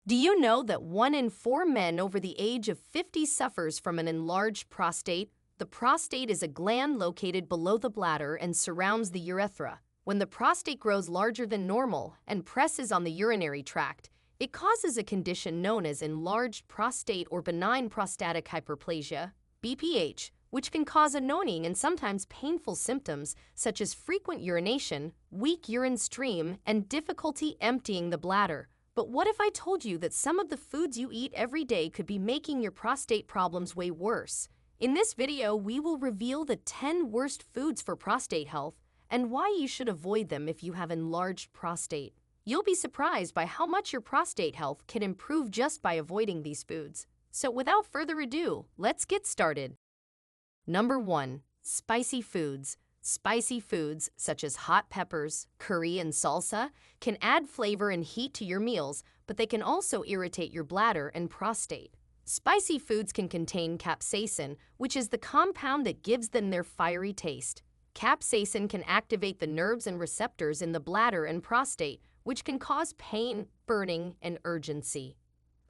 Do you know that 1 in 4 men over the age of 50 suffers from an enlarged prostate? The prostate is a gland located below the bladder and surrounds the urethra. When the prostate grows larger than normal and presses on the urinary tract, it causes a condition known as enlarged prostate or benign prostatic hyperplasia, BPH, which can cause annoying and sometimes painful symptoms such as frequent urination, weak urine stream, and difficulty emptying the bladder. But what if I told you that some of the foods you eat every day could be making your prostate problems way worse? In this video, we will reveal the 10 worst foods for prostate health and why you should avoid them if you have enlarged prostate. You'll be surprised by how much your prostate health can improve just by avoiding these foods. So without further ado, let's get started. Number 1. Spicy foods. Spicy foods, such as hot peppers, curry, and salsa, can add flavor and heat to your meals, but they can also irritate your bladder and prostate. Spicy foods can contain capsaicin, which is the compound that gives them their fiery taste. Capsaicin can activate the nerves and receptors in the bladder and prostate, which can cause pain, burning, and urgency.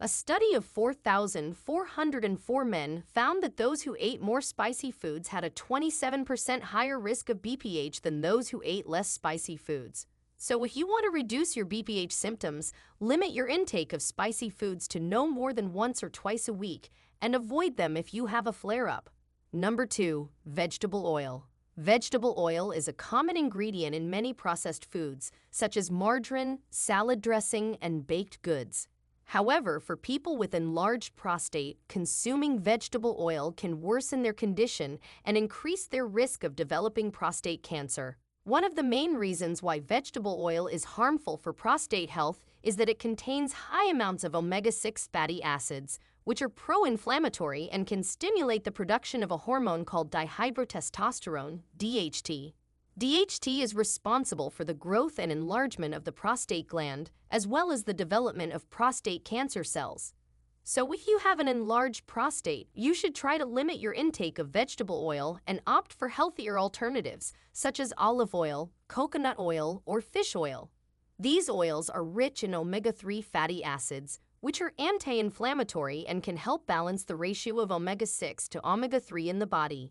A study of 4,404 men found that those who ate more spicy foods had a 27% higher risk of BPH than those who ate less spicy foods. So if you want to reduce your BPH symptoms, limit your intake of spicy foods to no more than once or twice a week and avoid them if you have a flare-up. Number 2. Vegetable oil. Vegetable oil is a common ingredient in many processed foods, such as margarine, salad dressing, and baked goods. However, for people with enlarged prostate, consuming vegetable oil can worsen their condition and increase their risk of developing prostate cancer. One of the main reasons why vegetable oil is harmful for prostate health is that it contains high amounts of omega-6 fatty acids, which are pro-inflammatory and can stimulate the production of a hormone called dihydrotestosterone, DHT. DHT is responsible for the growth and enlargement of the prostate gland, as well as the development of prostate cancer cells. So if you have an enlarged prostate, you should try to limit your intake of vegetable oil and opt for healthier alternatives, such as olive oil, coconut oil, or fish oil. These oils are rich in omega-3 fatty acids, which are anti-inflammatory and can help balance the ratio of omega-6 to omega-3 in the body.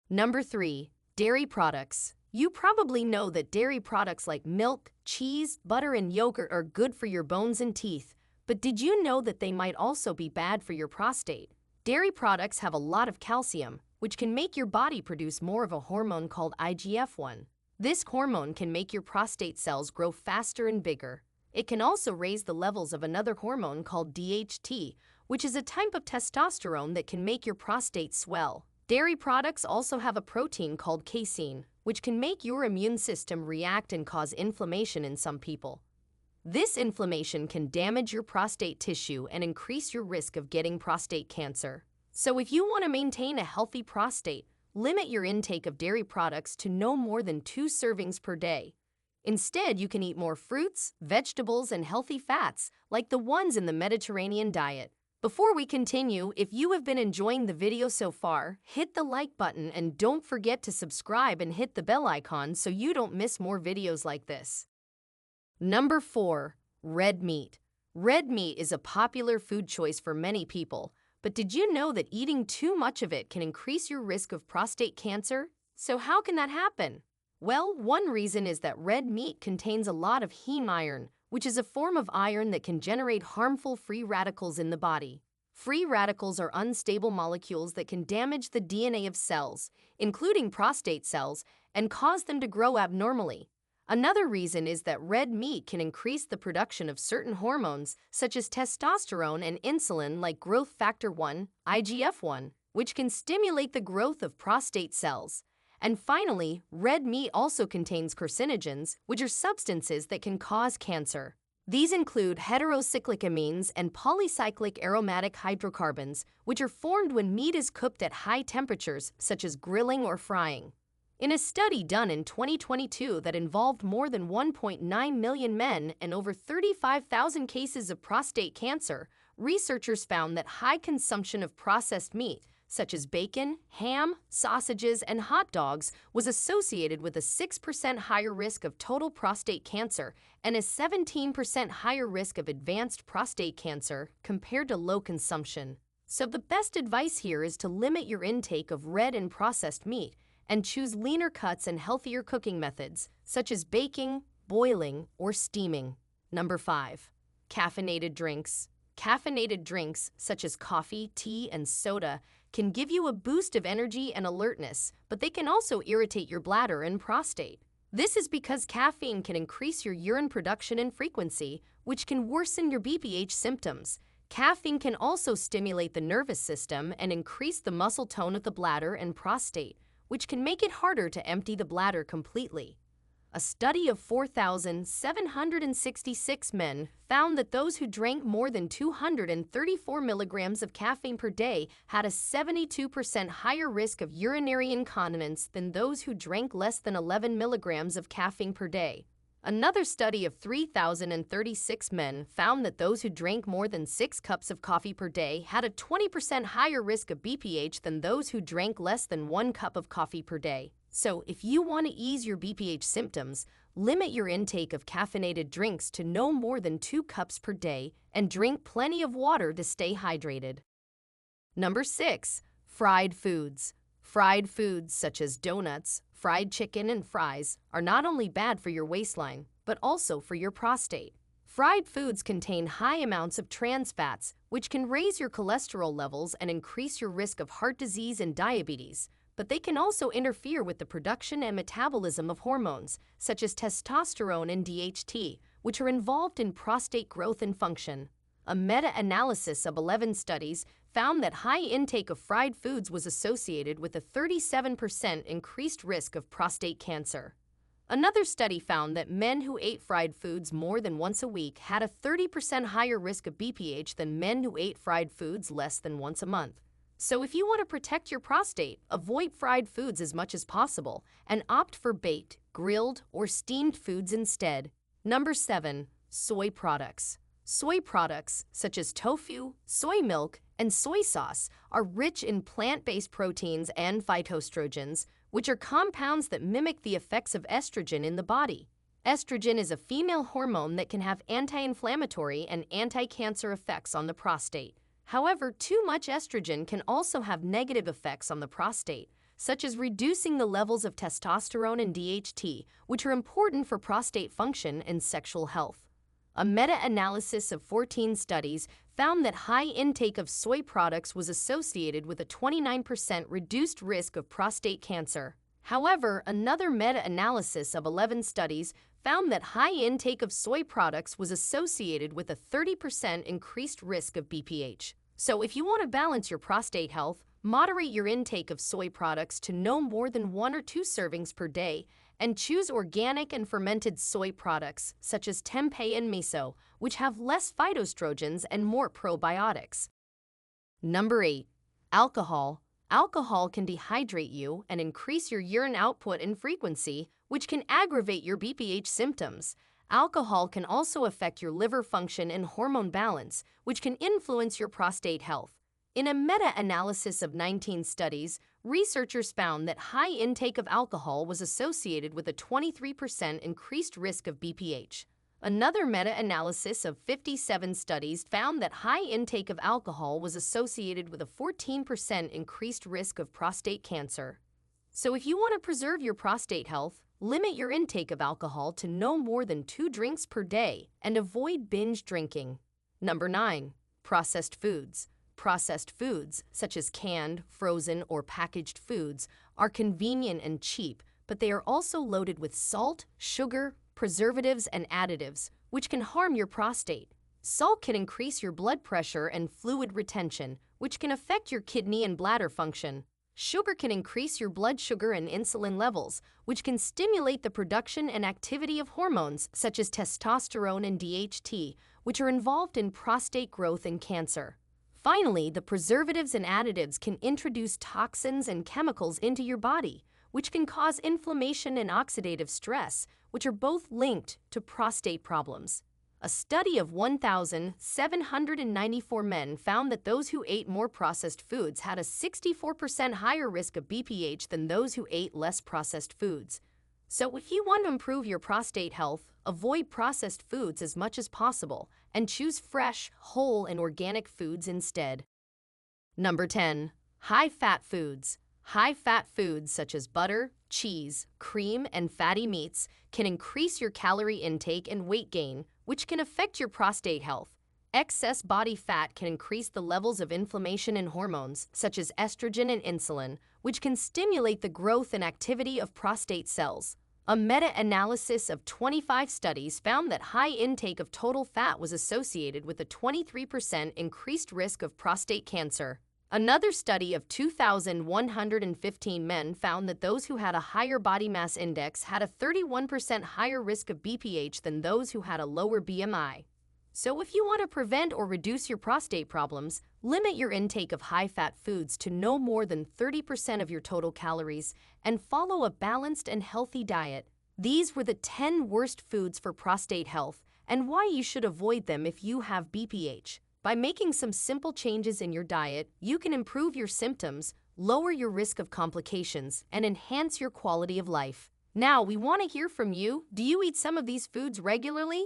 Number 3. Dairy products. You probably know that dairy products like milk, cheese, butter, and yogurt are good for your bones and teeth, but did you know that they might also be bad for your prostate? Dairy products have a lot of calcium, which can make your body produce more of a hormone called IGF-1. This hormone can make your prostate cells grow faster and bigger. It can also raise the levels of another hormone called DHT, which is a type of testosterone that can make your prostate swell. Dairy products also have a protein called casein, which can make your immune system react and cause inflammation in some people. This inflammation can damage your prostate tissue and increase your risk of getting prostate cancer. So if you want to maintain a healthy prostate, limit your intake of dairy products to no more than 2 servings per day. Instead, you can eat more fruits, vegetables, and healthy fats, like the ones in the Mediterranean diet. Before we continue, if you have been enjoying the video so far, hit the like button and don't forget to subscribe and hit the bell icon so you don't miss more videos like this. Number 4. Red meat. Red meat is a popular food choice for many people, but did you know that eating too much of it can increase your risk of prostate cancer? So how can that happen? Well, one reason is that red meat contains a lot of heme iron, which is a form of iron that can generate harmful free radicals in the body. Free radicals are unstable molecules that can damage the DNA of cells, including prostate cells, and cause them to grow abnormally. Another reason is that red meat can increase the production of certain hormones, such as testosterone and insulin like growth factor 1, IGF-1, which can stimulate the growth of prostate cells. And finally, red meat also contains carcinogens, which are substances that can cause cancer. These include heterocyclic amines and polycyclic aromatic hydrocarbons, which are formed when meat is cooked at high temperatures, such as grilling or frying. In a study done in 2022 that involved more than 1.9 million men and over 35,000 cases of prostate cancer, researchers found that high consumption of processed meat, such as bacon, ham, sausages, and hot dogs, was associated with a 6% higher risk of total prostate cancer and a 17% higher risk of advanced prostate cancer compared to low consumption. So the best advice here is to limit your intake of red and processed meat and choose leaner cuts and healthier cooking methods, such as baking, boiling, or steaming. Number 5. Caffeinated drinks. Caffeinated drinks, such as coffee, tea, and soda, can give you a boost of energy and alertness, but they can also irritate your bladder and prostate. This is because caffeine can increase your urine production and frequency, which can worsen your BPH symptoms. Caffeine can also stimulate the nervous system and increase the muscle tone of the bladder and prostate, which can make it harder to empty the bladder completely. A study of 4,766 men found that those who drank more than 234 milligrams of caffeine per day had a 72% higher risk of urinary incontinence than those who drank less than 11 milligrams of caffeine per day. Another study of 3,036 men found that those who drank more than 6 cups of coffee per day had a 20% higher risk of BPH than those who drank less than 1 cup of coffee per day. So, if you want to ease your BPH symptoms, limit your intake of caffeinated drinks to no more than 2 cups per day and drink plenty of water to stay hydrated. Number 6. Fried foods. Fried foods such as donuts, fried chicken, and fries are not only bad for your waistline, but also for your prostate. Fried foods contain high amounts of trans fats, which can raise your cholesterol levels and increase your risk of heart disease and diabetes. But they can also interfere with the production and metabolism of hormones, such as testosterone and DHT, which are involved in prostate growth and function. A meta-analysis of 11 studies found that high intake of fried foods was associated with a 37% increased risk of prostate cancer. Another study found that men who ate fried foods more than once a week had a 30% higher risk of BPH than men who ate fried foods less than once a month. So if you want to protect your prostate, avoid fried foods as much as possible and opt for baked, grilled, or steamed foods instead. Number 7. Soy products. Soy products, such as tofu, soy milk, and soy sauce, are rich in plant-based proteins and phytoestrogens, which are compounds that mimic the effects of estrogen in the body. Estrogen is a female hormone that can have anti-inflammatory and anti-cancer effects on the prostate. However, too much estrogen can also have negative effects on the prostate, such as reducing the levels of testosterone and DHT, which are important for prostate function and sexual health. A meta-analysis of 14 studies found that high intake of soy products was associated with a 29% reduced risk of prostate cancer. However, another meta-analysis of 11 studies found that high intake of soy products was associated with a 30% increased risk of BPH. So if you want to balance your prostate health, moderate your intake of soy products to no more than 1 or 2 servings per day, and choose organic and fermented soy products such as tempeh and miso, which have less phytoestrogens and more probiotics. Number 8. Alcohol. Alcohol can dehydrate you and increase your urine output and frequency, which can aggravate your BPH symptoms. Alcohol can also affect your liver function and hormone balance, which can influence your prostate health. In a meta-analysis of 19 studies, researchers found that high intake of alcohol was associated with a 23% increased risk of BPH. Another meta-analysis of 57 studies found that high intake of alcohol was associated with a 14% increased risk of prostate cancer. So if you want to preserve your prostate health, limit your intake of alcohol to no more than 2 drinks per day and avoid binge drinking. Number 9. Processed foods. Processed foods, such as canned, frozen, or packaged foods, are convenient and cheap, but they are also loaded with salt, sugar, preservatives, and additives, which can harm your prostate. Salt can increase your blood pressure and fluid retention, which can affect your kidney and bladder function. Sugar can increase your blood sugar and insulin levels, which can stimulate the production and activity of hormones such as testosterone and DHT, which are involved in prostate growth and cancer. Finally, the preservatives and additives can introduce toxins and chemicals into your body, which can cause inflammation and oxidative stress, which are both linked to prostate problems. A study of 1,794 men found that those who ate more processed foods had a 64% higher risk of BPH than those who ate less processed foods. So if you want to improve your prostate health, avoid processed foods as much as possible and choose fresh, whole, and organic foods instead. Number 10. High-fat foods. High-fat foods such as butter, cheese, cream, and fatty meats can increase your calorie intake and weight gain, which can affect your prostate health. Excess body fat can increase the levels of inflammation and hormones, such as estrogen and insulin, which can stimulate the growth and activity of prostate cells. A meta-analysis of 25 studies found that high intake of total fat was associated with a 23% increased risk of prostate cancer. Another study of 2,115 men found that those who had a higher body mass index had a 31% higher risk of BPH than those who had a lower BMI. So if you want to prevent or reduce your prostate problems, limit your intake of high-fat foods to no more than 30% of your total calories and follow a balanced and healthy diet. These were the 10 worst foods for prostate health and why you should avoid them if you have BPH. By making some simple changes in your diet, you can improve your symptoms, lower your risk of complications, and enhance your quality of life. Now, we want to hear from you. Do you eat some of these foods regularly?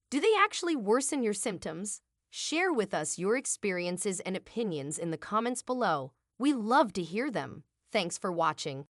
Do they actually worsen your symptoms? Share with us your experiences and opinions in the comments below. We love to hear them. Thanks for watching.